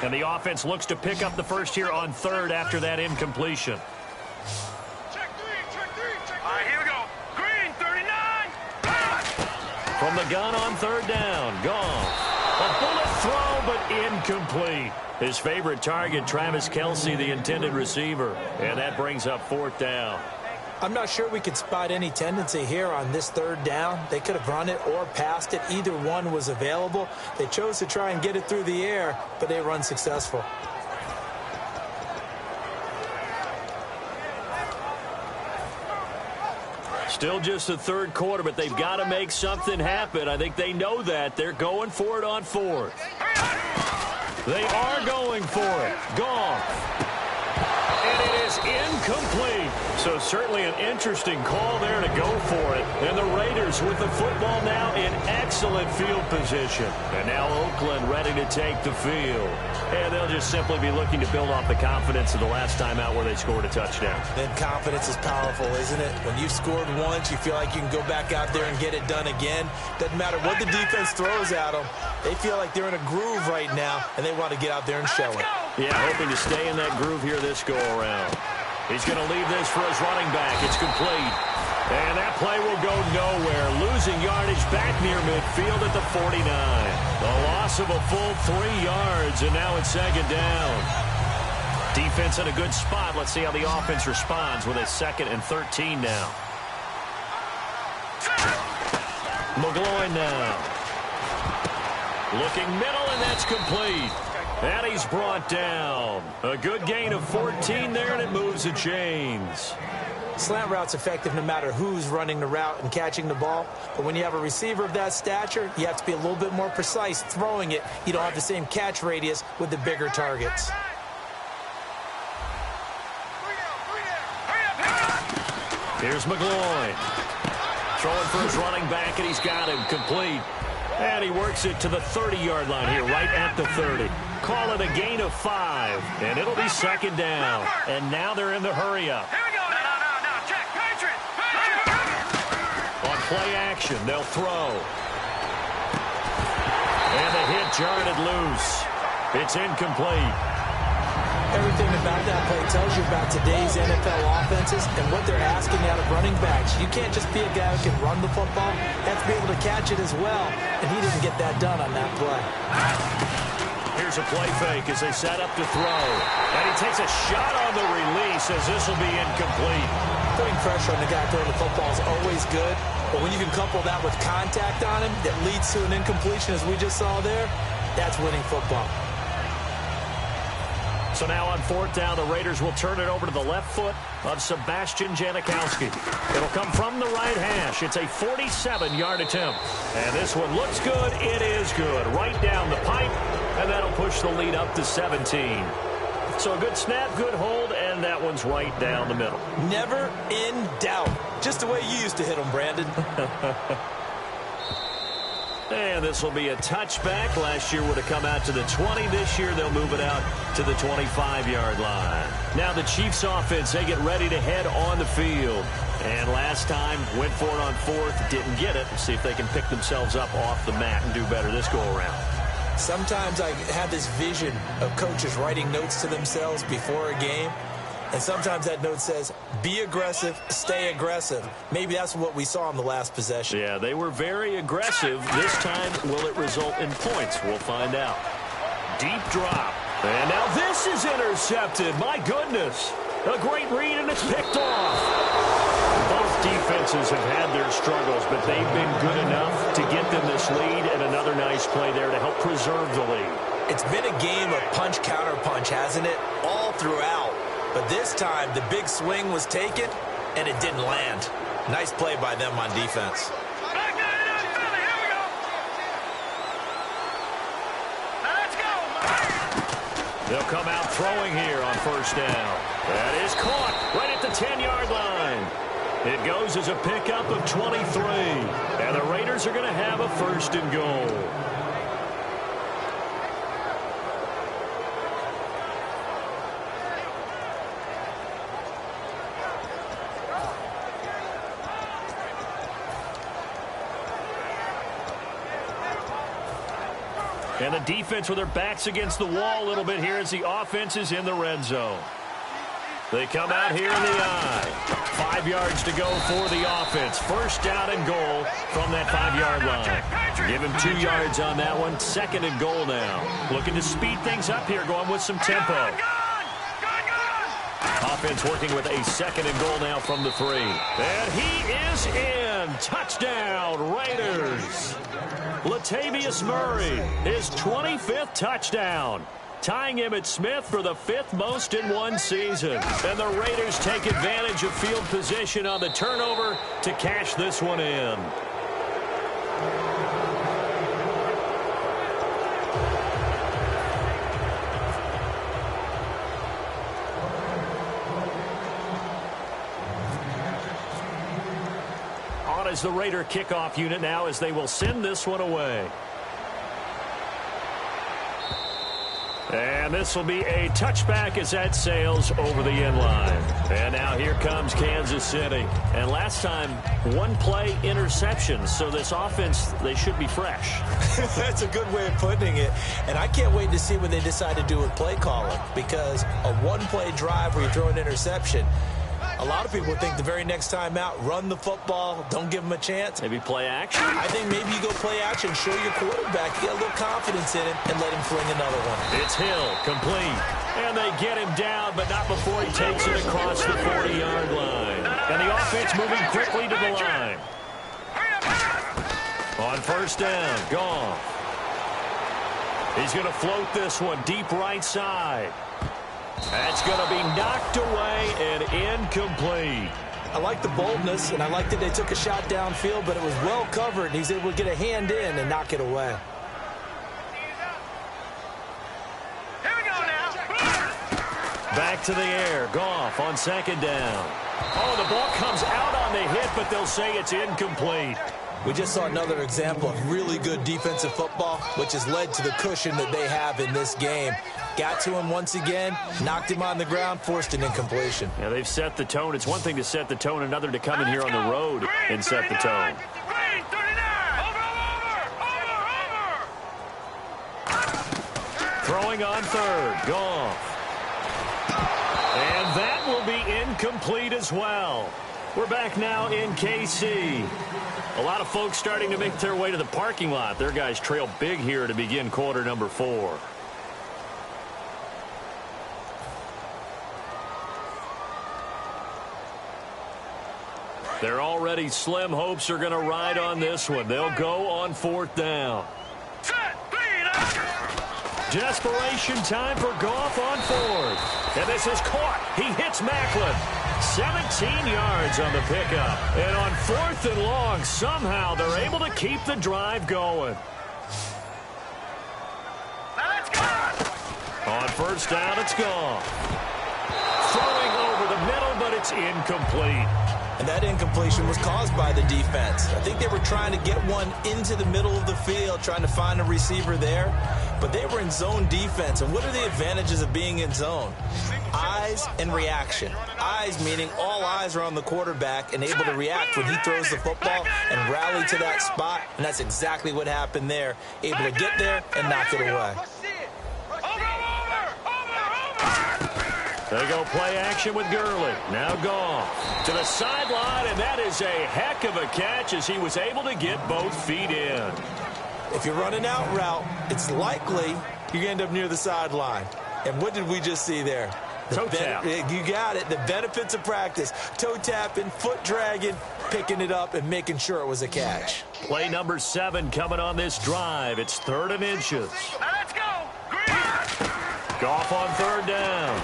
And the offense looks to pick up the first here on 3rd after that incompletion. Check 3. All right, here we go. Green, 39. From the gun on 3rd down. Gone. A bullet throw, but incomplete. His favorite target, Travis Kelce, the intended receiver. And that brings up 4th down. I'm not sure we could spot any tendency here on this 3rd down. They could have run it or passed it. Either one was available. They chose to try and get it through the air, but they were unsuccessful. Still just the 3rd quarter, but they've got to make something happen. I think they know that. They're going for it on 4th. They are going for it. Gone. And it is incomplete. So certainly an interesting call there to go for it. And the Raiders with the football now in excellent field position. And now Oakland ready to take the field. And they'll just simply be looking to build off the confidence of the last time out where they scored a touchdown. Then confidence is powerful, isn't it? When you've scored once, you feel like you can go back out there and get it done again. Doesn't matter what the defense throws at them. They feel like they're in a groove right now, and they want to get out there and show it. Yeah, hoping to stay in that groove here this go-around. He's going to leave this for his running back. It's complete. And that play will go nowhere. Losing yardage back near midfield at the 49. The loss of a full 3 yards, and now it's 2nd down. Defense in a good spot. Let's see how the offense responds with a 2nd and 13 now. McGloin now. Looking middle, and that's complete. And he's brought down. A good gain of 14 there, and it moves the chains. Slant route's effective no matter who's running the route and catching the ball. But when you have a receiver of that stature, you have to be a little bit more precise throwing it. You don't have the same catch radius with the bigger targets. Here's McGloin. Throwing for his running back, and he's got him complete. And he works it to the 30-yard line here, right at the 30. Call it a gain of 5, and it'll be second down. And now they're in the hurry-up. Here we go. No. Check. Patriot. On play action, they'll throw. And the hit jarred it loose. It's incomplete. Everything about that play tells you about today's NFL offenses and what they're asking out of running backs. You can't just be a guy who can run the football. You have to be able to catch it as well, and he didn't get that done on that play. Here's a play fake as they set up to throw. And he takes a shot on the release as this will be incomplete. Putting pressure on the guy throwing the football is always good, but when you can couple that with contact on him that leads to an incompletion, as we just saw there, that's winning football. So now on fourth down, the Raiders will turn it over to the left foot of Sebastian Janikowski. It'll come from the right hash. It's a 47-yard attempt. And this one looks good. It is good. Right down the pipe, and that'll push the lead up to 17. So a good snap, good hold, and that one's right down the middle. Never in doubt. Just the way you used to hit them, Brandon. And this will be a touchback. Last year would have come out to the 20. This year they'll move it out to the 25-yard line. Now the Chiefs offense, they get ready to head on the field. And last time went for it on fourth, didn't get it. See if they can pick themselves up off the mat and do better this go around. Sometimes I have this vision of coaches writing notes to themselves before a game. And sometimes that note says, be aggressive, stay aggressive. Maybe that's what we saw in the last possession. Yeah, they were very aggressive. This time, will it result in points? We'll find out. Deep drop. And now this is intercepted. My goodness. A great read, and it's picked off. Both defenses have had their struggles, but they've been good enough to get them this lead, and another nice play there to help preserve the lead. It's been a game of punch-counter-punch, hasn't it? All throughout. But this time, the big swing was taken, and it didn't land. Nice play by them on defense. Back down in Philly. Here we go. Now let's go. They'll come out throwing here on first down. That is caught right at the 10-yard line. It goes as a pickup of 23. And the Raiders are going to have a first and goal. And the defense with their backs against the wall a little bit here as the offense is in the red zone. They come out here in the eye. 5 yards to go for the offense. First down and goal from that 5-yard line. Give him 2 yards on that one. Second and goal now. Looking to speed things up here, going with some tempo. Offense working with a second and goal now from the 3. And he is in. Touchdown, Raiders. Latavius Murray, his 25th touchdown, tying Emmitt Smith for the 5th most in one season. And the Raiders take advantage of field position on the turnover to cash this one in. As the Raider kickoff unit now as they will send this one away. And this will be a touchback as that sails over the end line. And now here comes Kansas City. And last time, one play interception. So this offense, they should be fresh. That's a good way of putting it. And I can't wait to see what they decide to do with play calling. Because a one-play drive where you throw an interception, a lot of people think the very next time out, run the football, don't give them a chance. Maybe play action? I think maybe you go play action, show your quarterback, get a little confidence in him, and let him fling another one. It's Hill, complete. And they get him down, but not before he takes it across the 40-yard line. And the offense moving quickly to the line. On first down, gone. He's going to float this one deep right side. That's going to be knocked away and incomplete. I like the boldness, and I like that they took a shot downfield, but it was well covered, and he's able to get a hand in and knock it away. Here we go now. Back to the air. Goff on second down. Oh, the ball comes out on the hit, but they'll say it's incomplete. We just saw another example of really good defensive football, which has led to the cushion that they have in this game. Got to him once again, knocked him on the ground, forced an incompletion. Yeah, they've set the tone. It's one thing to set the tone, another to come in here on the road and set the tone. Throwing on third. Goff. And that will be incomplete as well. We're back now in KC. A lot of folks starting to make their way to the parking lot. Their guys trail big here to begin quarter number 4. Their already slim hopes are going to ride on this one. They'll go on 4th down. Desperation time for Goff on 4th. And this is caught. He hits Macklin. 17 yards on the pickup. And on 4th and long, somehow they're able to keep the drive going. On 1st down, it's Goff. Throwing over the middle, but it's incomplete. And that incompletion was caused by the defense. I think they were trying to get one into the middle of the field, trying to find a receiver there. But they were in zone defense. And what are the advantages of being in zone? Eyes and reaction. Eyes meaning all eyes are on the quarterback and able to react when he throws the football and rally to that spot. And that's exactly what happened there. Able to get there and knock it away. They go play action with Gurley. Now Goff to the sideline, and that is a heck of a catch as he was able to get both feet in. If you're running out route, it's likely you end up near the sideline. And what did we just see there? Toe tap. You got it. The benefits of practice. Toe tapping, foot dragging, picking it up, and making sure it was a catch. Play number 7 coming on this drive. It's 3rd and inches. Let's go. Goff on 3rd down.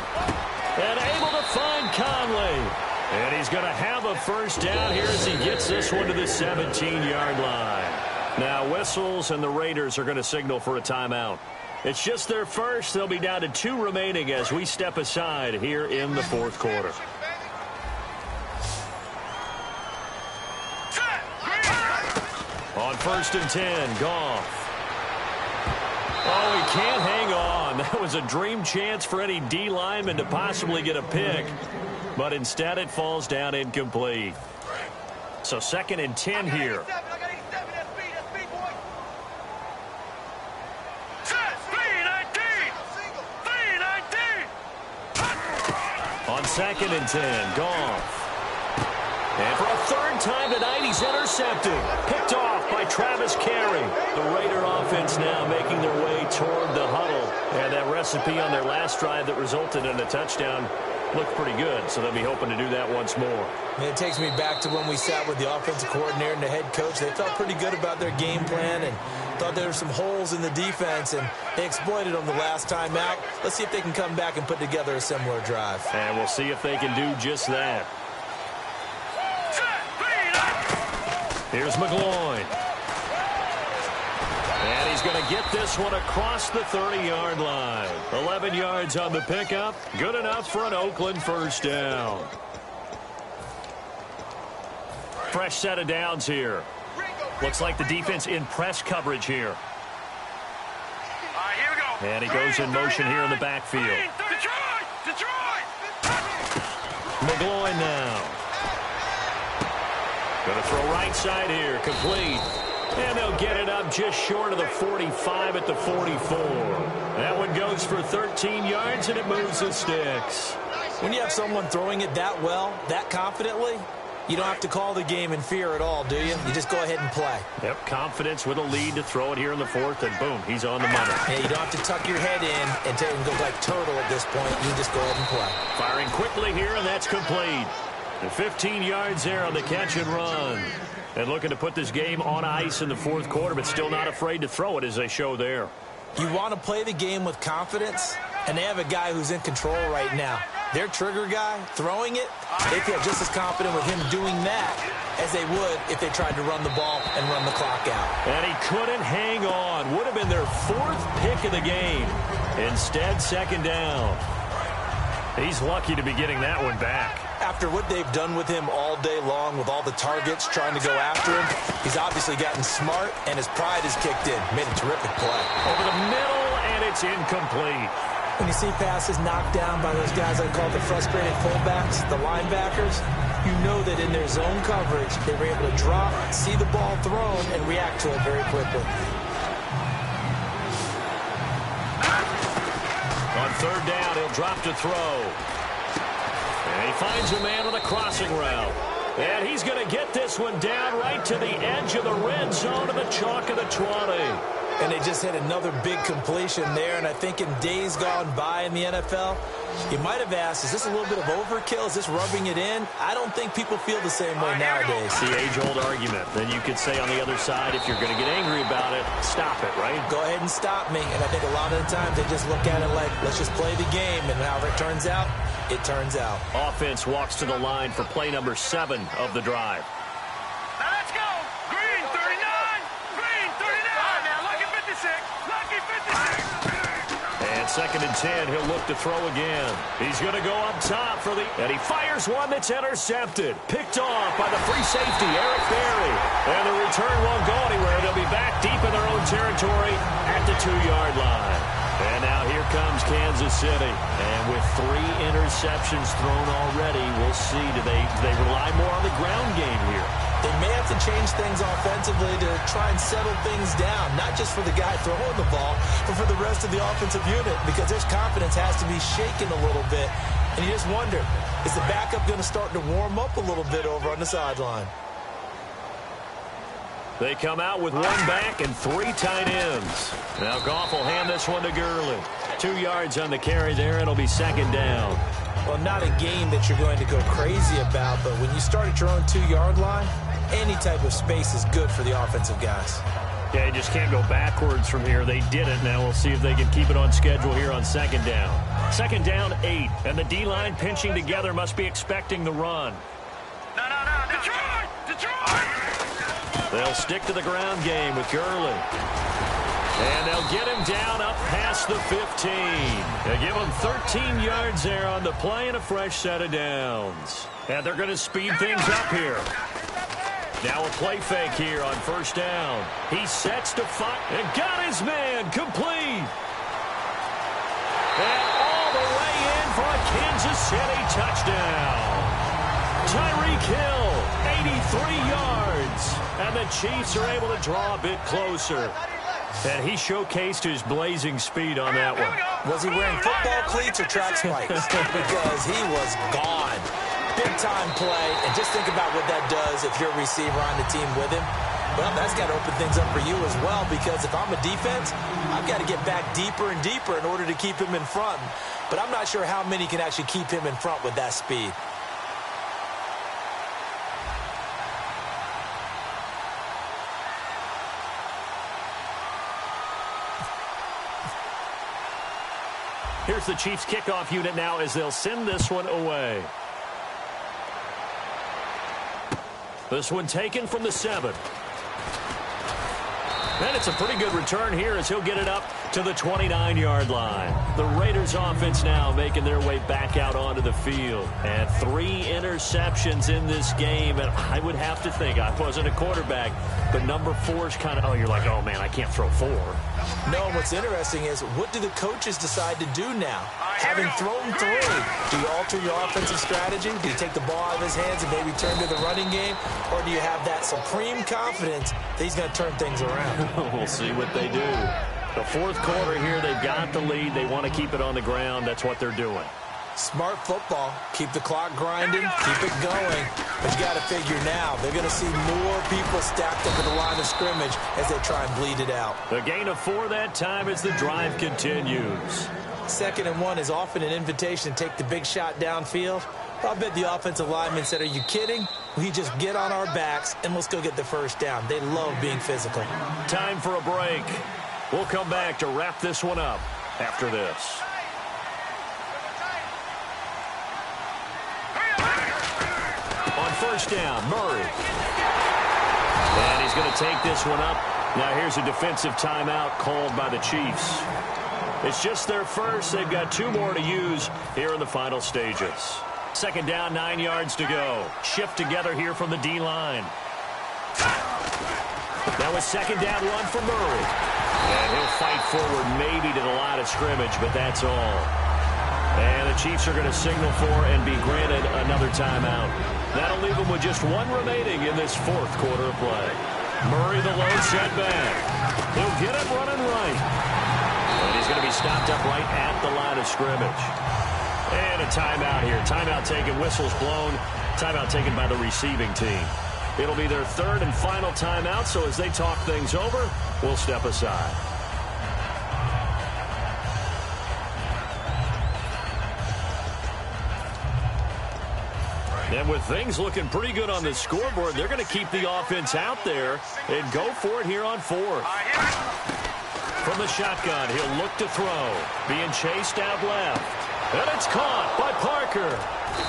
And able to find Conley. And he's going to have a 1st down here as he gets this one to the 17-yard line. Now whistles, and the Raiders are going to signal for a timeout. It's just their first. They'll be down to 2 remaining as we step aside here in the 4th quarter. On 1st and 10, Goff. Oh, he can't hang on. That was a dream chance for any D lineman to possibly get a pick. But instead it falls down incomplete. So 2nd and 10 here. On 2nd and 10, Goff. And for a 3rd time tonight, he's intercepted. Picked off by Travis Carey. The Raider offense now making their way toward the huddle. And that recipe on their last drive that resulted in a touchdown looked pretty good, so they'll be hoping to do that once more. And it takes me back to when we sat with the offensive coordinator and the head coach. They felt pretty good about their game plan and thought there were some holes in the defense, and they exploited them the last time out. Let's see if they can come back and put together a similar drive. And we'll see if they can do just that. Here's McGloin. And he's going to get this one across the 30-yard line. 11 yards on the pickup. Good enough for an Oakland 1st down. Fresh set of downs here. Looks like the defense in press coverage here. Here we go. And he goes in motion here in the backfield. Detroit! McGloin now. Going to throw right side here. Complete. And they'll get it up just short of the 45 at the 44. That one goes for 13 yards, and it moves the sticks. When you have someone throwing it that well, that confidently, you don't have to call the game in fear at all, do you? You just go ahead and play. Yep, confidence with a lead to throw it here in the 4th, and boom, he's on the money. Yeah, you don't have to tuck your head in and go like turtle at this point. You just go ahead and play. Firing quickly here, and that's complete. And 15 yards there on the catch and run. And looking to put this game on ice in the 4th quarter, but still not afraid to throw it as they show there. You want to play the game with confidence, and they have a guy who's in control right now. Their trigger guy, throwing it, they feel just as confident with him doing that as they would if they tried to run the ball and run the clock out. And he couldn't hang on. Would have been their 4th pick of the game. Instead, 2nd down. He's lucky to be getting that one back. After what they've done with him all day long with all the targets trying to go after him, he's obviously gotten smart, and his pride has kicked in. Made a terrific play. Over the middle, and it's incomplete. When you see passes knocked down by those guys I call the frustrated fullbacks, the linebackers, you know that in their zone coverage, they were able to drop, see the ball thrown, and react to it very quickly. On third down, he'll drop to throw. And he finds a man on a crossing route. And he's going to get this one down right to the edge of the red zone of the chalk of the 20. And they just hit another big completion there. And I think in days gone by in the NFL, you might have asked, is this a little bit of overkill? Is this rubbing it in? I don't think people feel the same way nowadays. The age-old argument. Then you could say on the other side, if you're going to get angry about it, stop it, right? Go ahead and stop me. And I think a lot of the times they just look at it like, let's just play the game. And however it turns out, it turns out. Offense walks to the line for play number 7 of the drive. Now let's go. Green 39. Green 39. Now lucky 56. Lucky 56. And second and 10, he'll look to throw again. He's going to go up top for and he fires one that's intercepted. Picked off by the free safety, Eric Berry. And the return won't go anywhere. They'll be back deep in their own territory at the 2-yard line. And now here comes Kansas City. And with 3 interceptions thrown already, we'll see. Do they rely more on the ground game here? They may have to change things offensively to try and settle things down, not just for the guy throwing the ball, but for the rest of the offensive unit, because their confidence has to be shaken a little bit. And you just wonder, is the backup going to start to warm up a little bit over on the sideline? They come out with 1 back and 3 tight ends. Now Goff will hand this one to Gurley. 2 yards on the carry there. It'll be second down. Well, not a game that you're going to go crazy about, but when you start at your own 2-yard line, any type of space is good for the offensive guys. Yeah, you just can't go backwards from here. They did it. Now we'll see if they can keep it on schedule here on second down. Second down, 8. And the D-line pinching together must be expecting the run. No. Detroit! Detroit! They'll stick to the ground game with Gurley. And they'll get him down up past the 15. They give him 13 yards there on the play and a fresh set of downs. And they're going to speed things up here. Now a play fake here on first down. He sets to fire and got his man complete. And all the way in for a Kansas City touchdown. Tyreek Hill, 83 yards. And the Chiefs are able to draw a bit closer. And he showcased his blazing speed on that one. Was he wearing football cleats or track spikes? Because he was gone. Big-time play. And just think about what that does if you're a receiver on the team with him. Well, that's got to open things up for you as well, because if I'm a defense, I've got to get back deeper and deeper in order to keep him in front. But I'm not sure how many can actually keep him in front with that speed. Here's the Chiefs kickoff unit now as they'll send this one away. This one taken from the 7. And it's a pretty good return here as he'll get it up to the 29-yard line. The Raiders offense now making their way back out onto the field. And 3 interceptions in this game. And I would have to think, I wasn't a quarterback, but number 4 is kind of, you're like, oh, man, I can't throw 4. No, what's interesting is, what do the coaches decide to do now? Having thrown 3, do you alter your offensive strategy? Do you take the ball out of his hands and maybe turn to the running game? Or do you have that supreme confidence that he's going to turn things around? We'll see what they do. The fourth quarter here, they've got the lead. They want to keep it on the ground. That's what they're doing. Smart football. Keep the clock grinding. Keep it going. But you got to figure now, they're going to see more people stacked up at the line of scrimmage as they try and bleed it out. The gain of 4 that time as the drive continues. 2nd and 1 is often an invitation to take the big shot downfield. I bet the offensive lineman said, are you kidding? We just get on our backs and let's go get the first down. They love being physical. Time for a break. We'll come back to wrap this one up after this. On first down, Murray. And he's going to take this one up. Now here's a defensive timeout called by the Chiefs. It's just their first. They've got 2 more to use here in the final stages. Second down, 9 yards to go. Shift together here from the D-line. That was second down, 1 for Murray. And he'll fight forward maybe to the line of scrimmage, but that's all. And the Chiefs are going to signal for and be granted another timeout. That'll leave them with just 1 remaining in this 4th quarter of play. Murray, the lone setback. He'll get it running right. And he's going to be stopped up right at the line of scrimmage. And a timeout here. Timeout taken, whistles blown. Timeout taken by the receiving team. It'll be their 3rd and final timeout, so as they talk things over, we'll step aside. And with things looking pretty good on the scoreboard, they're going to keep the offense out there and go for it here on 4th. From the shotgun, he'll look to throw. Being chased out left. And it's caught by Parker.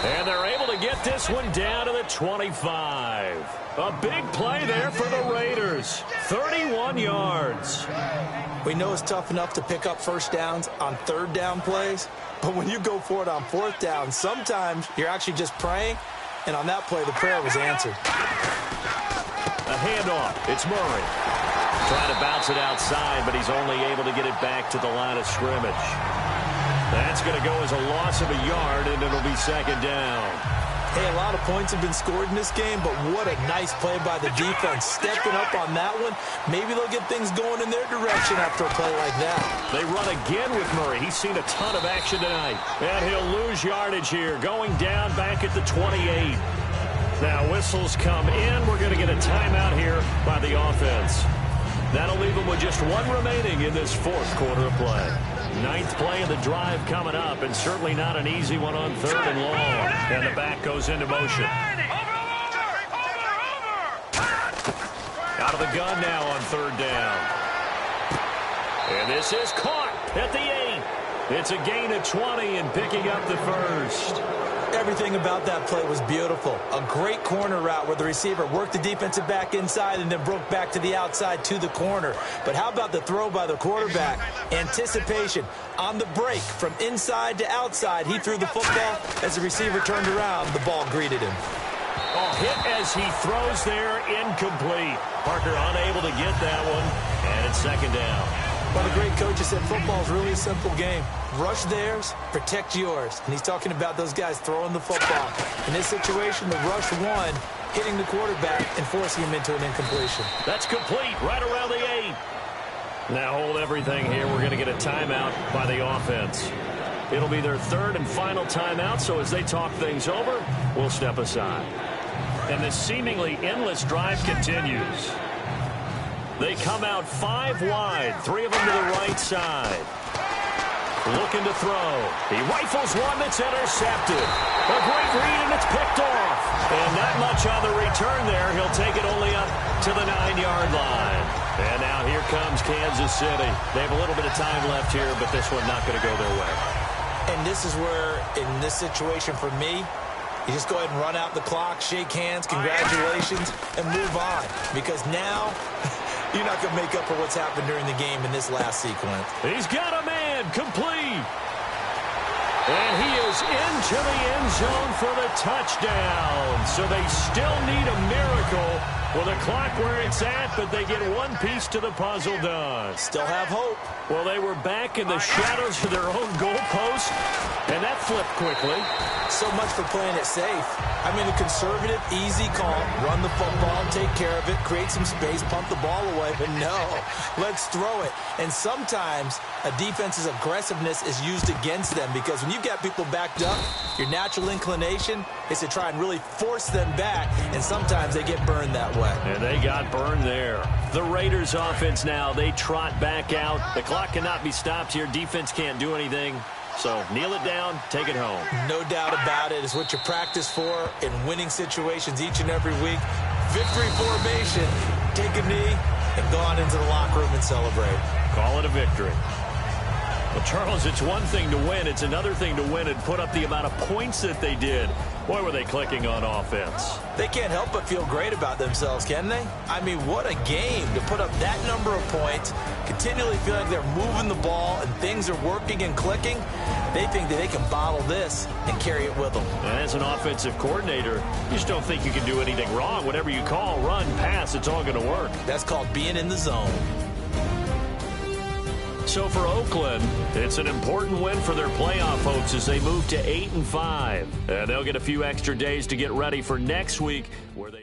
And they're able to get this one down to the 25. A big play there for the Raiders. 31 yards. We know it's tough enough to pick up first downs on 3rd down plays, but when you go for it on 4th down, sometimes you're actually just praying, and on that play, the prayer was answered. A handoff. It's Murray. Trying to bounce it outside, but he's only able to get it back to the line of scrimmage. That's going to go as a loss of a yard, and it'll be second down. Hey, a lot of points have been scored in this game, but what a nice play by the defense. Stepping up on that one, maybe they'll get things going in their direction after a play like that. They run again with Murray. He's seen a ton of action tonight. And he'll lose yardage here, going down back at the 28. Now whistles come in. We're going to get a timeout here by the offense. That'll leave them with just 1 remaining in this 4th quarter of play. 9th play of the drive coming up, and certainly not an easy one on 3rd and long. And the back goes into motion. Out of the gun now on 3rd down. And this is caught at the 8. It's a gain of 20 and picking up the first. Everything about that play was beautiful. A great corner route where the receiver worked the defensive back inside and then broke back to the outside to the corner. But how about the throw by the quarterback? Anticipation on the break from inside to outside. He threw the football. As the receiver turned around, the ball greeted him. Oh, hit as he throws there, incomplete. Parker unable to get that one, and it's second down. Well, the great coach has said football is really a simple game. Rush theirs, protect yours. And he's talking about those guys throwing the football. In this situation, the rush won, hitting the quarterback and forcing him into an incompletion. That's complete right around the 8. Now hold everything here. We're going to get a timeout by the offense. It'll be their 3rd and final timeout, so as they talk things over, we'll step aside. And this seemingly endless drive continues. They come out 5 wide, 3 of them to the right side. Looking to throw. He rifles one that's intercepted. A great read, and it's picked off. And not much on the return there. He'll take it only up to the 9-yard line. And now here comes Kansas City. They have a little bit of time left here, but this one not going to go their way. And this is where, in this situation for me, you just go ahead and run out the clock, shake hands, congratulations, and move on. Because now you're not going to make up for what's happened during the game in this last sequence. He's got a man, complete. And he is into the end zone for the touchdown. So they still need a miracle with a clock where it's at, but they get one piece to the puzzle done. Still have hope. Well, they were back in the shadows of their own goalpost, and that flipped quickly. So much for playing it safe. I mean, a conservative, easy call, run the football, take care of it, create some space, pump the ball away. But no, let's throw it. And sometimes a defense's aggressiveness is used against them because when you've got people backed up, your natural inclination is to try and really force them back, and sometimes they get burned that way. And they got burned there. The Raiders offense now, they trot back out. The clock cannot be stopped here. Defense can't do anything. So kneel it down, take it home. No doubt about it. It's what you practice for in winning situations each and every week. Victory formation. Take a knee and go on into the locker room and celebrate. Call it a victory. Well, Charles, it's one thing to win. It's another thing to win and put up the amount of points that they did. Boy, were they clicking on offense. They can't help but feel great about themselves, can they? I mean, what a game to put up that number of points, continually feel like they're moving the ball and things are working and clicking. They think that they can bottle this and carry it with them. And as an offensive coordinator, you just don't think you can do anything wrong. Whatever you call, run, pass, it's all going to work. That's called being in the zone. So for Oakland, it's an important win for their playoff hopes as they move to 8-5. They'll get a few extra days to get ready for next week, where they